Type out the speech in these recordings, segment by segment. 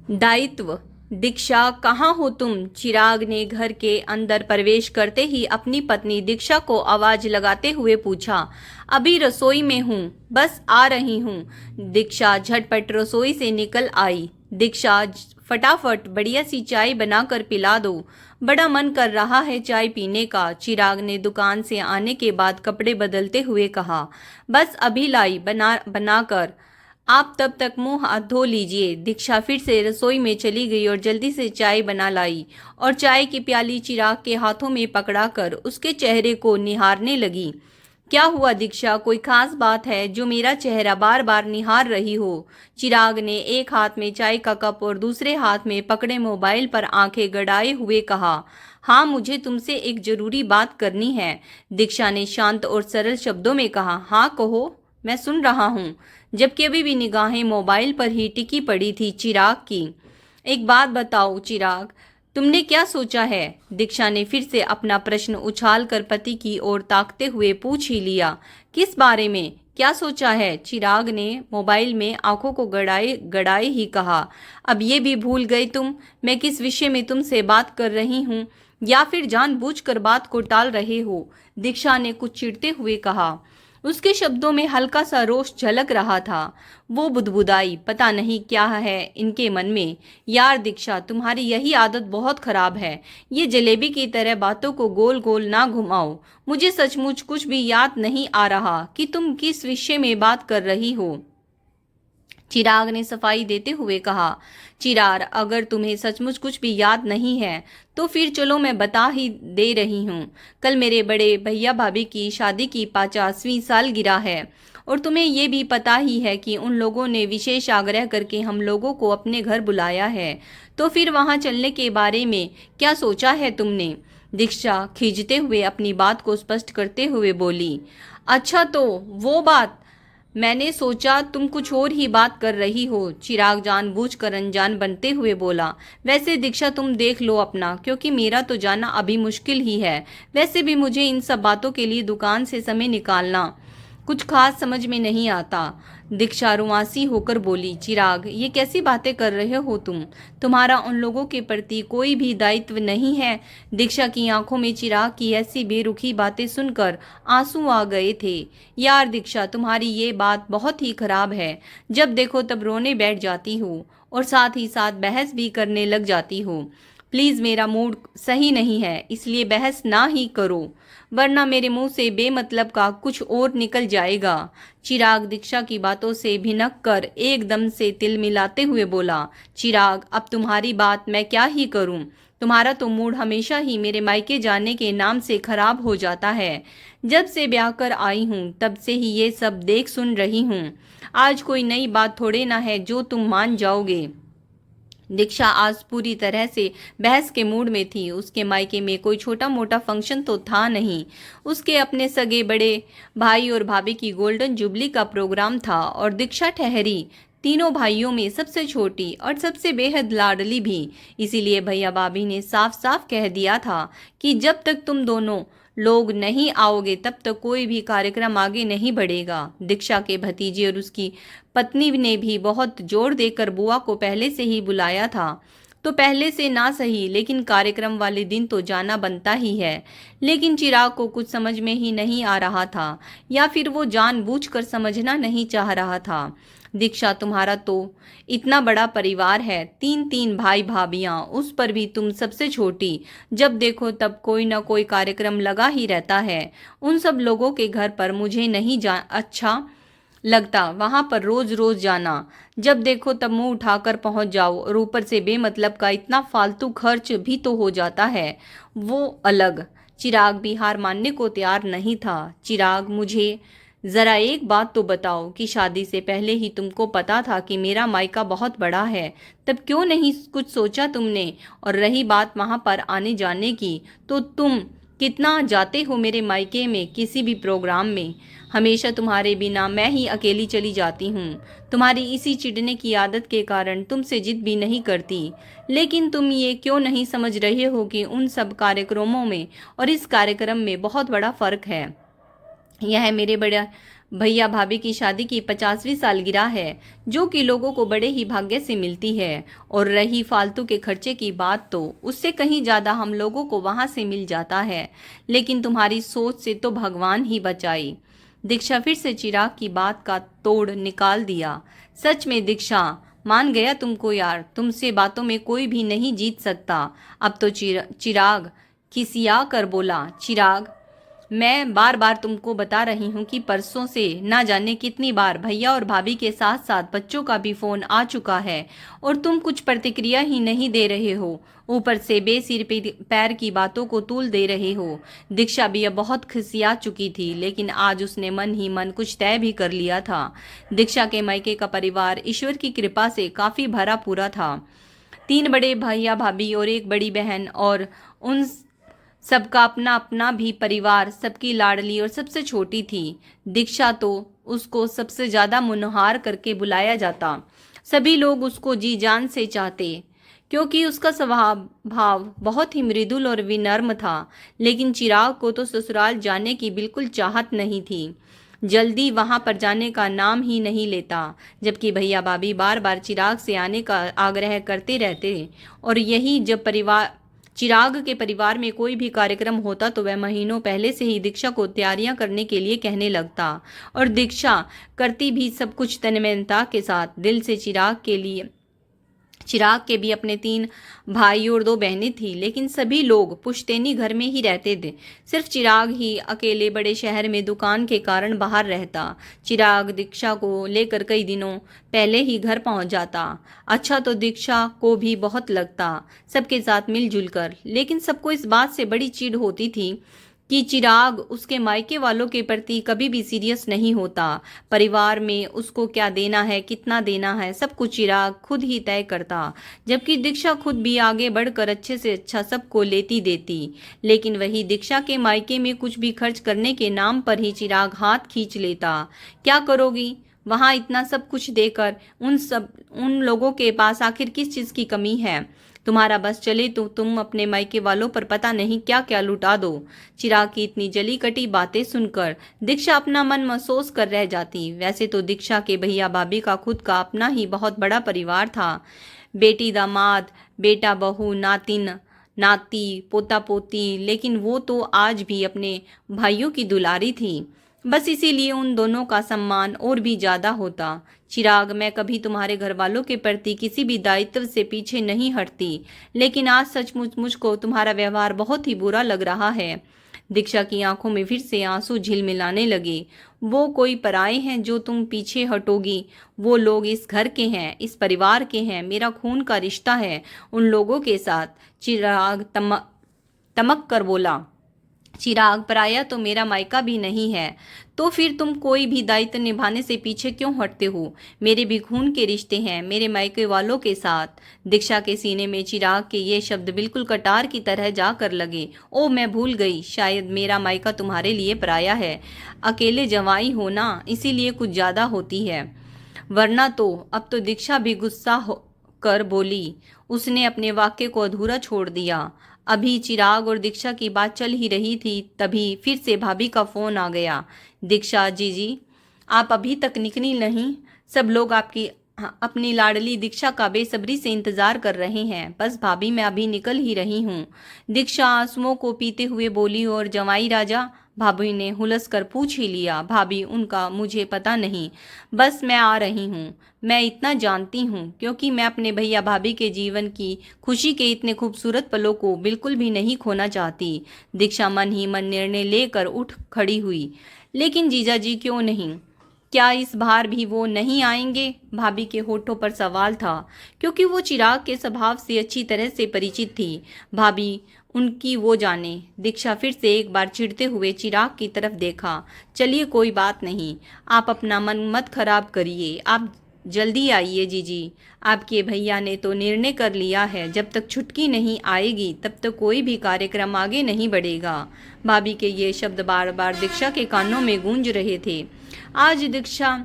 दायित्व। दीक्षा, कहाँ हो तुम? चिराग ने घर के अंदर प्रवेश करते ही अपनी पत्नी दीक्षा को आवाज लगाते हुए पूछा। अभी रसोई में हूँ, बस आ रही हूँ। दीक्षा झटपट रसोई से निकल आई। दीक्षा, फटाफट बढ़िया सी चाय बनाकर पिला दो, बड़ा मन कर रहा है चाय पीने का। चिराग ने दुकान से आने के बाद कपड़े बदलते हुए कहा। बस अभी लाई बनाकर, आप तब तक मुंह हाथ धो लीजिए। दीक्षा फिर से रसोई में चली गई और जल्दी से चाय बना लाई और चाय की प्याली चिराग के हाथों में पकड़ाकर उसके चेहरे को निहारने लगी। क्या हुआ दीक्षा, कोई खास बात है जो मेरा चेहरा बार बार निहार रही हो? चिराग ने एक हाथ में चाय का कप और दूसरे हाथ में पकड़े मोबाइल पर आंखें गड़ाए हुए कहा। हाँ, मुझे तुमसे एक जरूरी बात करनी है। दीक्षा ने शांत और सरल शब्दों में कहा। हाँ कहो, मैं सुन रहा हूँ। जबकि अभी भी निगाहें मोबाइल पर ही टिकी पड़ी थी चिराग की। एक बात बताओ चिराग, तुमने क्या सोचा है? दीक्षा ने फिर से अपना प्रश्न उछालकर पति की ओर ताकते हुए पूछ ही लिया। किस बारे में? क्या सोचा है? चिराग ने मोबाइल में आंखों को गड़ाए गड़ाए ही कहा। अब ये भी भूल गए तुम मैं किस विषय में तुमसे बात कर रही हूँ, या फिर जानबूझकर बात को टाल रहे हो? दीक्षा ने कुछ चिढ़ते हुए कहा। उसके शब्दों में हल्का सा रोष झलक रहा था। वो बुदबुदाई, पता नहीं क्या है इनके मन में। यार दीक्षा, तुम्हारी यही आदत बहुत खराब है। ये जलेबी की तरह बातों को गोल गोल ना घुमाओ। मुझे सचमुच कुछ भी याद नहीं आ रहा कि तुम किस विषय में बात कर रही हो। चिराग ने सफाई देते हुए कहा। चिराग, अगर तुम्हें सचमुच कुछ भी याद नहीं है तो फिर चलो मैं बता ही दे रही हूँ। कल मेरे बड़े भैया भाभी की शादी की 50वीं सालगिरह है और तुम्हें ये भी पता ही है कि उन लोगों ने विशेष आग्रह करके हम लोगों को अपने घर बुलाया है। तो फिर वहाँ चलने के बारे में क्या सोचा है तुमने? दीक्षा खींचते हुए अपनी बात को स्पष्ट करते हुए बोली। अच्छा, तो वो बात, मैंने सोचा तुम कुछ और ही बात कर रही हो। चिराग जानबूझकर अनजान बनते हुए बोला। वैसे दीक्षा, तुम देख लो अपना, क्योंकि मेरा तो जाना अभी मुश्किल ही है। वैसे भी मुझे इन सब बातों के लिए दुकान से समय निकालना कुछ खास समझ में नहीं आता। दीक्षा रुआसी होकर बोली। चिराग, ये कैसी बातें कर रहे हो तुम? तुम्हारा उन लोगों के प्रति कोई भी दायित्व नहीं है? दीक्षा की आंखों में चिराग की ऐसी बेरुखी बातें सुनकर आंसू आ गए थे। यार दीक्षा, तुम्हारी ये बात बहुत ही खराब है। जब देखो तब रोने बैठ जाती हो और साथ ही साथ बहस भी करने लग जाती हो। प्लीज, मेरा मूड सही नहीं है, इसलिए बहस ना ही करो, वरना मेरे मुंह से बेमतलब का कुछ और निकल जाएगा। चिराग दीक्षा की बातों से भिनक कर एकदम से तिल मिलाते हुए बोला। चिराग, अब तुम्हारी बात मैं क्या ही करूं? तुम्हारा तो मूड हमेशा ही मेरे मायके जाने के नाम से खराब हो जाता है। जब से ब्याह कर आई हूं तब से ही ये सब देख सुन रही हूं। आज कोई नई बात थोड़े ना है जो तुम मान जाओगे। दीक्षा आज पूरी तरह से बहस के मूड में थी। उसके मायके में कोई छोटा मोटा फंक्शन तो था नहीं, उसके अपने सगे बड़े भाई और भाभी की गोल्डन जुबली का प्रोग्राम था और दीक्षा ठहरी तीनों भाइयों में सबसे छोटी और सबसे बेहद लाडली भी। इसीलिए भैया भाभी ने साफ साफ कह दिया था कि जब तक तुम दोनों लोग नहीं आओगे तब तक कोई भी कार्यक्रम आगे नहीं बढ़ेगा। दीक्षा के भतीजे और उसकी पत्नी ने भी बहुत जोर देकर बुआ को पहले से ही बुलाया था। तो पहले से ना सही, लेकिन कार्यक्रम वाले दिन तो जाना बनता ही है। लेकिन चिराग को कुछ समझ में ही नहीं आ रहा था, या फिर वो जानबूझकर समझना नहीं चाह रहा था। दीक्षा, तुम्हारा तो इतना बड़ा परिवार है, 3 भाई भाभियां, उस पर भी तुम सबसे छोटी। जब देखो तब कोई ना कोई कार्यक्रम लगा ही रहता है। उन सब लोगों के घर पर मुझे नहीं अच्छा लगता, वहां पर रोज रोज जाना। जब देखो तब मुंह उठाकर पहुंच जाओ और ऊपर से बेमतलब का इतना फालतू खर्च भी तो हो जाता है, वो अलग। चिराग भी हार मानने को तैयार नहीं था। चिराग, मुझे जरा एक बात तो बताओ कि शादी से पहले ही तुमको पता था कि मेरा मायका बहुत बड़ा है, तब क्यों नहीं कुछ सोचा तुमने? और रही बात वहां पर आने जाने की, तो तुम कितना जाते हो मेरे मायके में किसी भी प्रोग्राम में? हमेशा तुम्हारे बिना मैं ही अकेली चली जाती हूँ। तुम्हारी इसी चिढ़ने की आदत के कारण तुमसे जिद भी नहीं करती। लेकिन तुम ये क्यों नहीं समझ रहे हो कि उन सब कार्यक्रमों में और इस कार्यक्रम में बहुत बड़ा फर्क है। यह मेरे बड़े भैया भाभी की शादी की 50वीं सालगिरह है, जो कि लोगों को बड़े ही भाग्य से मिलती है। और रही फालतू के खर्चे की बात, तो उससे कहीं ज़्यादा हम लोगों को वहाँ से मिल जाता है। लेकिन तुम्हारी सोच से तो भगवान ही बचाई। दीक्षा फिर से चिराग की बात का तोड़ निकाल दिया। सच में दीक्षा, मान गया तुमको यार, तुमसे बातों में कोई भी नहीं जीत सकता। अब तो चिराग खिसिया कर बोला। चिराग, मैं बार बार तुमको बता रही हूँ कि परसों से ना जाने कितनी बार भैया और भाभी के साथ साथ बच्चों का भी फोन आ चुका है, और तुम कुछ प्रतिक्रिया ही नहीं दे रहे हो। ऊपर से बेसिर पैर की बातों को तूल दे रहे हो। दीक्षा भी अब बहुत खिसिया चुकी थी, लेकिन आज उसने मन ही मन कुछ तय भी कर लिया था। दीक्षा के मायके का परिवार ईश्वर की कृपा से काफी भरा पूरा था। 3 बड़े भैया भाभी और एक बड़ी बहन, और उन सबका अपना अपना भी परिवार। सबकी लाडली और सबसे छोटी थी दीक्षा, तो उसको सबसे ज्यादा मुनहार करके बुलाया जाता। सभी लोग उसको जी जान से चाहते, क्योंकि उसका स्वभाव भाव बहुत ही मृदुल और विनम्र था। लेकिन चिराग को तो ससुराल जाने की बिल्कुल चाहत नहीं थी। जल्दी वहां पर जाने का नाम ही नहीं लेता, जबकि भैया भाभी बार बार चिराग से आने का आग्रह करते रहते। और यही जब चिराग के परिवार में कोई भी कार्यक्रम होता, तो वह महीनों पहले से ही दीक्षा को तैयारियां करने के लिए कहने लगता। और दीक्षा करती भी सब कुछ तन्मयता के साथ, दिल से। चिराग के भी अपने 3 भाई और 2 बहनें थी, लेकिन सभी लोग पुश्तैनी घर में ही रहते थे। सिर्फ चिराग ही अकेले बड़े शहर में दुकान के कारण बाहर रहता। चिराग दीक्षा को लेकर कई दिनों पहले ही घर पहुंच जाता। अच्छा तो दीक्षा को भी बहुत लगता सबके साथ मिलजुल कर, लेकिन सबको इस बात से बड़ी चिढ़ होती थी कि चिराग उसके मायके वालों के प्रति कभी भी सीरियस नहीं होता। परिवार में उसको क्या देना है, कितना देना है, सब कुछ चिराग खुद ही तय करता, जबकि दीक्षा खुद भी आगे बढ़कर अच्छे से अच्छा सबको लेती देती। लेकिन वही दीक्षा के मायके में कुछ भी खर्च करने के नाम पर ही चिराग हाथ खींच लेता। क्या करोगी वहां इतना सब कुछ देकर? उन लोगों के पास आखिर किस चीज की कमी है? तुम्हारा बस चले तो तुम अपने मायके वालों पर पता नहीं क्या क्या लुटा दो। चिराग की इतनी जली कटी बातें सुनकर दीक्षा अपना मन महसूस कर रह जाती। वैसे तो दीक्षा के भैया भाभी का खुद का अपना ही बहुत बड़ा परिवार था। बेटी दामाद, बेटा बहू, नातिन नाती, पोता पोती, लेकिन वो तो आज भी अपने भाइयों की दुलारी थी। बस इसीलिए उन दोनों का सम्मान और भी ज्यादा होता। चिराग, मैं कभी तुम्हारे घर वालों के प्रति किसी भी दायित्व से पीछे नहीं हटती, लेकिन आज सचमुच मुझको तुम्हारा व्यवहार बहुत ही बुरा लग रहा है। दीक्षा की आंखों में फिर से आंसू झिलमिलाने लगे। वो कोई पराए हैं जो तुम पीछे हटोगी? वो लोग इस घर के हैं, इस परिवार के हैं, मेरा खून का रिश्ता है उन लोगों के साथ। चिराग तमक कर बोला। चिराग, पराया तो मेरा मायका भी नहीं है, तो फिर तुम कोई भी दायित्व निभाने से पीछे क्यों हटते हो? मेरे भी खून के रिश्ते हैं मेरे मायके वालों के साथ। दीक्षा के सीने में चिराग के ये शब्द बिल्कुल कटार की तरह जाकर लगे। ओ, मैं भूल गई, शायद मेरा मायका तुम्हारे लिए पराया है। अकेले जवाई हो ना, इसीलिए कुछ ज्यादा होती है, वरना तो। अब तो दीक्षा भी गुस्सा कर बोली। उसने अपने वाक्य को अधूरा छोड़ दिया। अभी चिराग और दीक्षा की बात चल ही रही थी, तभी फिर से भाभी का फोन आ गया। दीक्षा जीजी, आप अभी तक निकली नहीं? सब लोग अपनी लाडली दीक्षा का बेसब्री से इंतजार कर रहे हैं। बस भाभी, मैं अभी निकल ही रही हूँ, दीक्षा आंसुओं को पीते हुए बोली। और जवाई राजा? भाभी ने हुलस कर पूछ ही लिया। भाभी, उनका मुझे पता नहीं, बस मैं आ रही हूँ। मैं इतना जानती हूँ, क्योंकि मैं अपने भैया भाभी के जीवन की खुशी के इतने खूबसूरत पलों को बिल्कुल भी नहीं खोना चाहती। दीक्षा मन ही मन निर्णय लेकर उठ खड़ी हुई। लेकिन जीजाजी क्यों नहीं? क्या इस बार भी वो नहीं आएंगे? भाभी के होठों पर सवाल था, क्योंकि वो चिराग के स्वभाव से अच्छी तरह से परिचित थी। भाभी उनकी वो जाने। दीक्षा फिर से एक बार चिढ़ते हुए चिराग की तरफ देखा। चलिए, कोई बात नहीं, आप अपना मन मत खराब करिए, आप जल्दी आइए जीजी। आपके भैया ने तो निर्णय कर लिया है, जब तक छुटकी नहीं आएगी तब तक कोई भी कार्यक्रम आगे नहीं बढ़ेगा। भाभी के ये शब्द बार बार दीक्षा के कानों में गूंज रहे थे। आज दीक्षा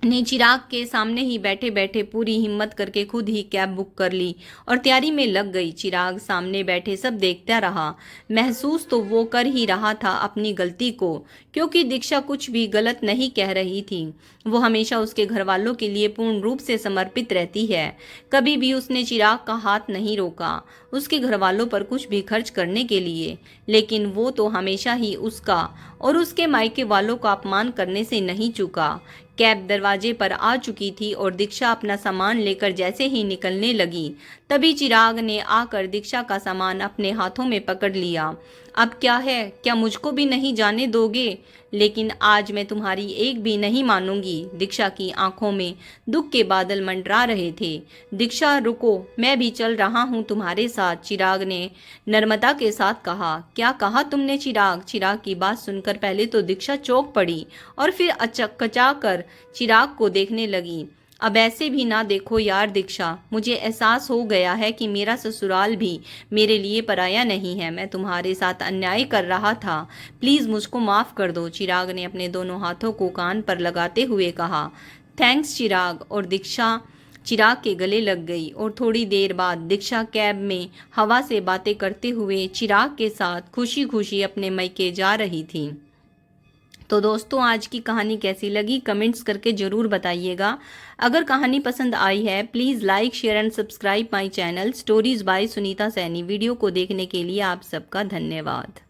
ने चिराग के सामने ही बैठे बैठे पूरी हिम्मत करके खुद ही कैब बुक कर ली और तैयारी में लग गई। चिराग सामने बैठे सब देखता रहा। महसूस तो वो कर ही रहा था अपनी गलती को, क्योंकि दीक्षा कुछ भी गलत नहीं कह रही थी। वो हमेशा उसके घर वालों के लिए पूर्ण रूप से समर्पित रहती है। कभी भी उसने चिराग का हाथ नहीं रोका उसके घर वालों पर कुछ भी खर्च करने के लिए, लेकिन वो तो हमेशा ही उसका और उसके मायके वालों का अपमान करने से नहीं चूका। कैब दरवाजे पर आ चुकी थी और दीक्षा अपना सामान लेकर जैसे ही निकलने लगी, तभी चिराग ने आकर दीक्षा का सामान अपने हाथों में पकड़ लिया। अब क्या है, क्या मुझको भी नहीं जाने दोगे? लेकिन आज मैं तुम्हारी एक भी नहीं मानूंगी। दीक्षा की आंखों में दुख के बादल मंडरा रहे थे। दीक्षा रुको, मैं भी चल रहा हूँ तुम्हारे साथ, चिराग ने नर्मदा के साथ कहा। क्या कहा तुमने चिराग? चिराग की बात सुनकर पहले तो दीक्षा चौंक पड़ी और फिर अचकचा कर चिराग को देखने लगी। अब ऐसे भी ना देखो यार दीक्षा, मुझे एहसास हो गया है कि मेरा ससुराल भी मेरे लिए पराया नहीं है। मैं तुम्हारे साथ अन्याय कर रहा था, प्लीज़ मुझको माफ़ कर दो। चिराग ने अपने दोनों हाथों को कान पर लगाते हुए कहा। थैंक्स चिराग। और दीक्षा चिराग के गले लग गई और थोड़ी देर बाद दीक्षा कैब में हवा से बातें करते हुए चिराग के साथ खुशी खुशी अपने मायके जा रही थी। तो दोस्तों, आज की कहानी कैसी लगी कमेंट्स करके ज़रूर बताइएगा। अगर कहानी पसंद आई है please like share and subscribe my channel stories bye Sunita Saini. Video को देखने के लिए आप सबका धन्यवाद।